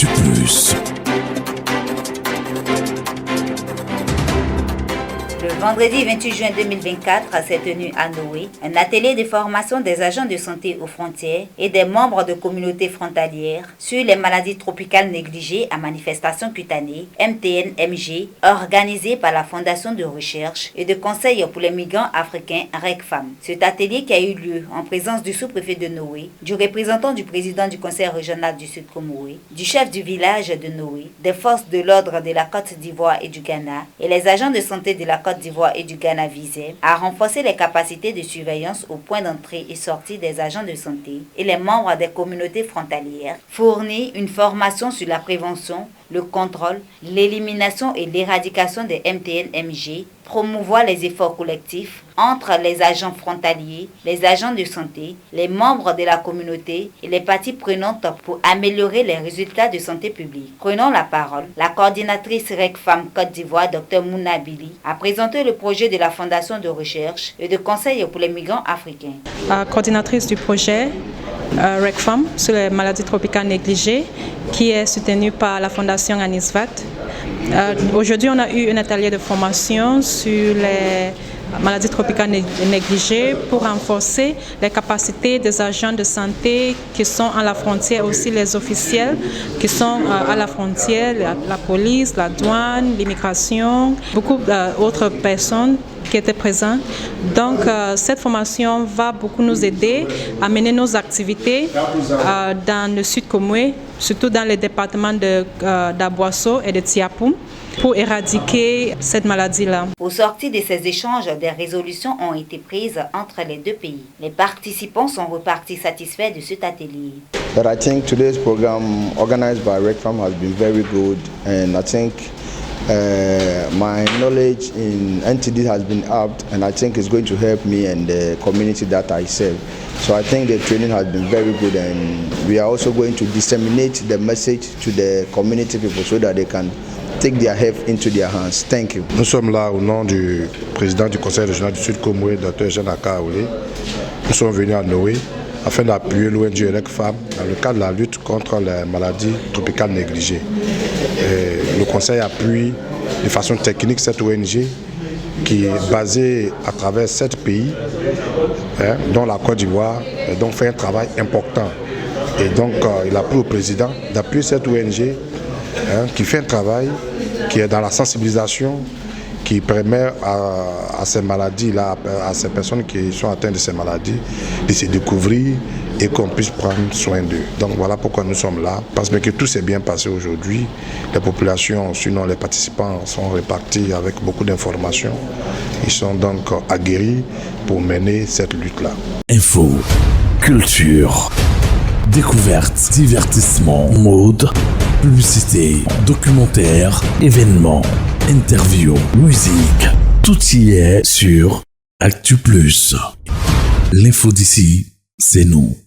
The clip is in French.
Actu Plus. Le vendredi 28 juin 2024 s'est tenu à Noé un atelier de formation des agents de santé aux frontières et des membres de communautés frontalières sur les maladies tropicales négligées à manifestation cutanée (MTN-MG) organisé par la Fondation de recherche et de conseil pour les migrants africains RECFAM. Cet atelier qui a eu lieu en présence du sous-préfet de Noé, du représentant du président du conseil régional du Sud Comoré, du chef du village de Noé, des forces de l'ordre de la Côte d'Ivoire et du Ghana et les agents de santé de la Côte d'Ivoire et du Ghana visaient à renforcer les capacités de surveillance au point d'entrée et sortie des agents de santé et les membres des communautés frontalières, fournir une formation sur la prévention, le contrôle, l'élimination et l'éradication des MTN-MG, promouvoir les efforts collectifs entre les agents frontaliers, les agents de santé, les membres de la communauté et les parties prenantes pour améliorer les résultats de santé publique. Prenons la parole. La coordinatrice RECFAM Côte d'Ivoire, Dr Mouna Billy, a présenté le projet de la Fondation de recherche et de conseil pour les migrants africains. Coordinatrice du projet RECFAM sur les maladies tropicales négligées, qui est soutenue par la Fondation Anisvat. Aujourd'hui, on a eu un atelier de formation sur les maladies tropicales négligées pour renforcer les capacités des agents de santé qui sont à la frontière, aussi les officiels qui sont à la frontière, la police, la douane, l'immigration, beaucoup d'autres personnes qui étaient présentes. Donc cette formation va beaucoup nous aider à mener nos activités dans le Sud Comoré, surtout dans les départements d'Aboasso et de Tiapoum, pour éradiquer cette maladie-là. Au sortir de ces échanges, des résolutions ont été prises entre les deux pays. Les participants sont repartis satisfaits de cet atelier. But I think today's program organized by RECFAM has been very good, and I think my knowledge in NTD has been upped, and I think it's going to help me and the community that I serve. So I think the training has been very good, and we are also going to disseminate the message to the community people so that they can take their health into their hands. Thank you. Nous sommes là au nom du président du conseil régional du Sud Comoré, Dr Jean Akaoulé. Nous sommes venus à Noé afin d'appuyer l'ONG RECFAM dans le cadre de la lutte contre les maladies tropicales négligées. Et le conseil appuie de façon technique cette ONG qui est basée à travers 7 pays, dont la Côte d'Ivoire, et donc fait un travail important. Et donc il a pris au président d'appuyer cette ONG qui fait un travail qui est dans la sensibilisation, qui permet à ces maladies-là, à ces personnes qui sont atteintes de ces maladies, de se découvrir et qu'on puisse prendre soin d'eux. Donc voilà pourquoi nous sommes là, parce que tout s'est bien passé aujourd'hui. Les populations, sinon les participants, sont répartis avec beaucoup d'informations. Ils sont donc aguerris pour mener cette lutte-là. Info, culture, découverte, divertissement, mode, publicité, documentaire, événements, interviews, musique, tout y est sur Actu Plus. L'info d'ici, c'est nous.